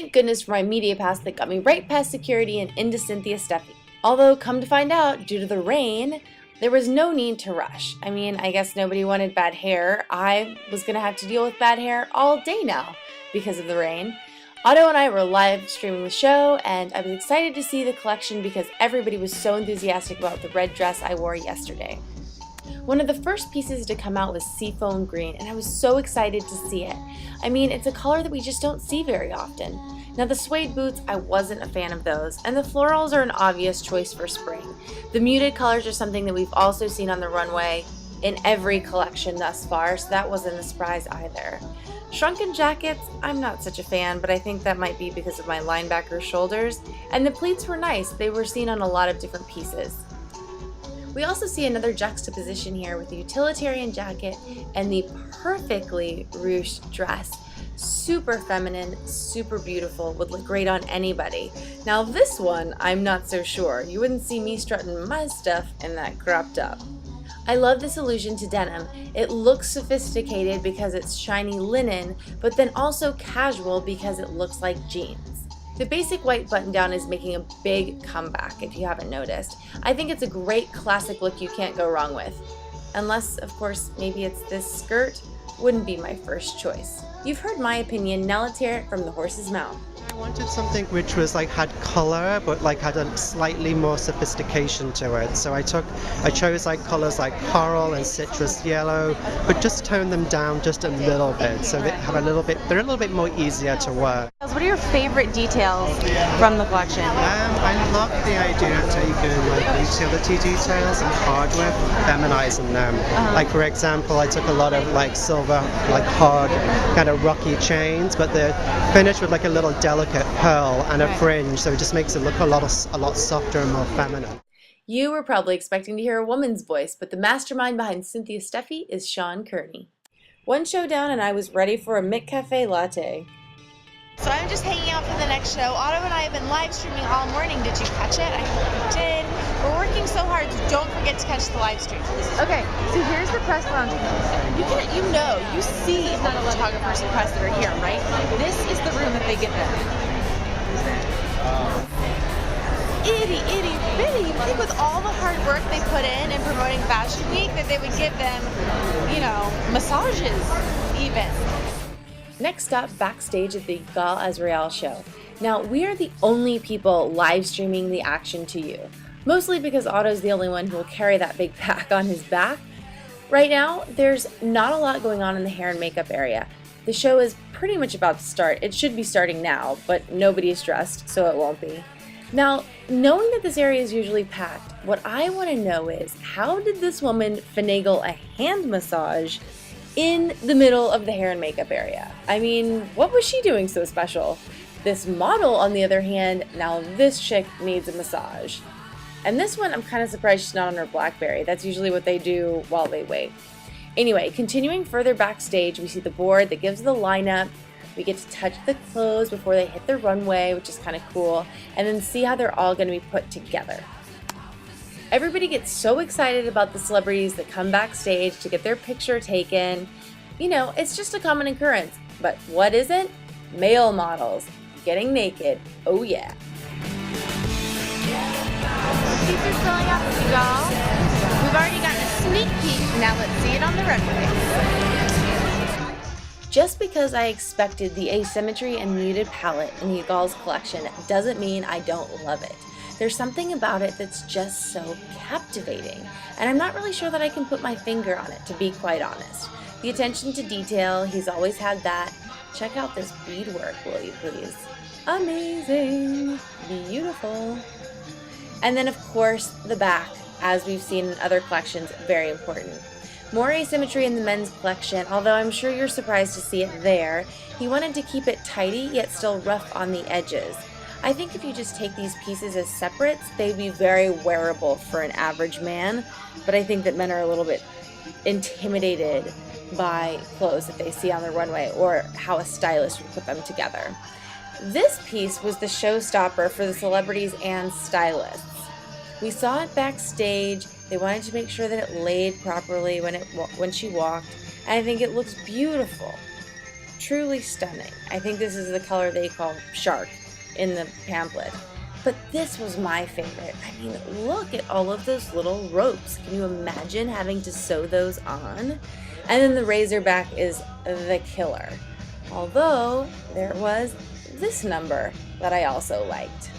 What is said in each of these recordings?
Thank goodness for my media pass that got me right past security and into Cynthia Steffe. Although, come to find out, due to the rain, there was no need to rush. I mean, I guess nobody wanted bad hair. I was gonna have to deal with bad hair all day now because of the rain. Otto and I were live streaming the show, and I was excited to see the collection because everybody was so enthusiastic about the red dress I wore yesterday. One of the first pieces to come out was seafoam green, and I was so excited to see it. I mean, it's a color that we just don't see very often. Now the suede boots, I wasn't a fan of those, and the florals are an obvious choice for spring. The muted colors are something that we've also seen on the runway in every collection thus far, so that wasn't a surprise either. Shrunken jackets, I'm not such a fan, but I think that might be because of my linebacker shoulders, and the pleats were nice. They were seen on a lot of different pieces. We also see another juxtaposition here with the utilitarian jacket and the perfectly ruched dress. Super feminine, super beautiful, would look great on anybody. Now this one, I'm not so sure. You wouldn't see me strutting my stuff in that cropped up. I love this allusion to denim. It looks sophisticated because it's shiny linen, but then also casual because it looks like jeans. The basic white button-down is making a big comeback, if you haven't noticed. I think it's a great classic look you can't go wrong with. Unless, of course, maybe it's this skirt, wouldn't be my first choice. You've heard my opinion, now let's hear it from the horse's mouth. I wanted something which was had color, but had a slightly more sophistication to it. So I chose colors like coral and citrus yellow, but just tone them down just a little bit, so they're a little bit more easier to wear. What are your favorite details from the collection? I love the idea of taking utility details and hardware, feminizing them. For example, I took a lot of silver, hard, kind of rocky chains, but they're finished with a little delicate pearl and a fringe, so it just makes it look a lot softer and more feminine. You were probably expecting to hear a woman's voice, but the mastermind behind Cynthia Steffe is Sean Kearney. One show down and I was ready for a McCafe latte. So I'm just hanging out for the next show. Otto and I have been live streaming all morning. Did you catch it? I hope you did. We're working so hard, so don't forget to catch the live stream. Okay, so here's the press lounge. You see all the photographers and press that are here, right? This is the room that they get them. Itty bitty. You think with all the hard work they put in promoting Fashion Week that they would give them, massages even. Next up, backstage at the Yigal Azrouël show. Now, we are the only people live streaming the action to you, mostly because Otto's the only one who will carry that big pack on his back. Right now, there's not a lot going on in the hair and makeup area. The show is pretty much about to start. It should be starting now, but nobody is dressed, so it won't be. Now, knowing that this area is usually packed, what I want to know is, how did this woman finagle a hand massage in the middle of the hair and makeup area? I mean, what was she doing so special? This model, on the other hand, now this chick needs a massage. And this one, I'm kind of surprised she's not on her BlackBerry. That's usually what they do while they wait. Anyway, continuing further backstage, we see the board that gives the lineup. We get to touch the clothes before they hit the runway, which is kind of cool, and then see how they're all going to be put together. Everybody gets so excited about the celebrities that come backstage to get their picture taken. It's just a common occurrence. But what isn't? Male models getting naked. Oh yeah. Seats are filling up, y'all. We've already gotten a sneak peek. Now let's see it on the runway. Just because I expected the asymmetry and muted palette in Yigal's collection doesn't mean I don't love it. There's something about it that's just so captivating, and I'm not really sure that I can put my finger on it, to be quite honest. The attention to detail, he's always had that. Check out this beadwork, will you please? Amazing! Beautiful! And then, of course, the back, as we've seen in other collections, very important. More asymmetry in the men's collection, although I'm sure you're surprised to see it there. He wanted to keep it tidy, yet still rough on the edges. I think if you just take these pieces as separates, they'd be very wearable for an average man, but I think that men are a little bit intimidated by clothes that they see on the runway or how a stylist would put them together. This piece was the showstopper for the celebrities and stylists. We saw it backstage. They wanted to make sure that it laid properly when she walked, and I think it looks beautiful. truly stunning. I think this is the color they call shark in the pamphlet. But this was my favorite. I mean, look at all of those little ropes. Can you imagine having to sew those on? And then the razorback is the killer. Although, there was this number that I also liked.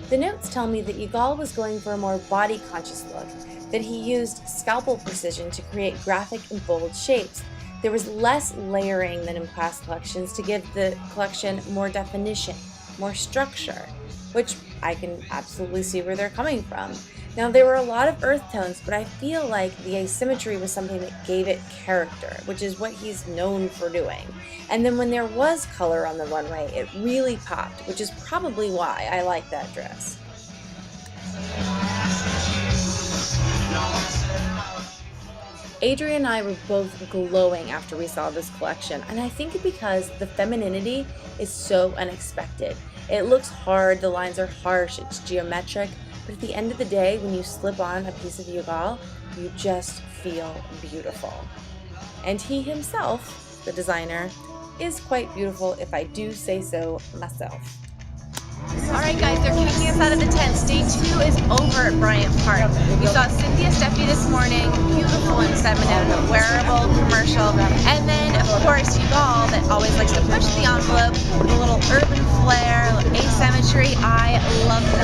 The notes tell me that Yigal was going for a more body-conscious look, that he used scalpel precision to create graphic and bold shapes. There was less layering than in past collections to give the collection more definition, more structure, which I can absolutely see where they're coming from. Now, there were a lot of earth tones, but I feel like the asymmetry was something that gave it character, which is what he's known for doing. And then when there was color on the runway, it really popped, which is probably why I like that dress. Adrian and I were both glowing after we saw this collection, and I think because the femininity is so unexpected. It looks hard, the lines are harsh, it's geometric, but at the end of the day, when you slip on a piece of Yigal, you just feel beautiful. And he himself, the designer, is quite beautiful, if I do say so myself. Alright guys, they're kicking us out of the tent. Day 2 is over at Bryant Park. We saw Cynthia Steffe this morning, beautiful and feminine, wearable, commercial, and then of course Yigal that always likes to push the envelope with a little urban flair, asymmetry. I love that.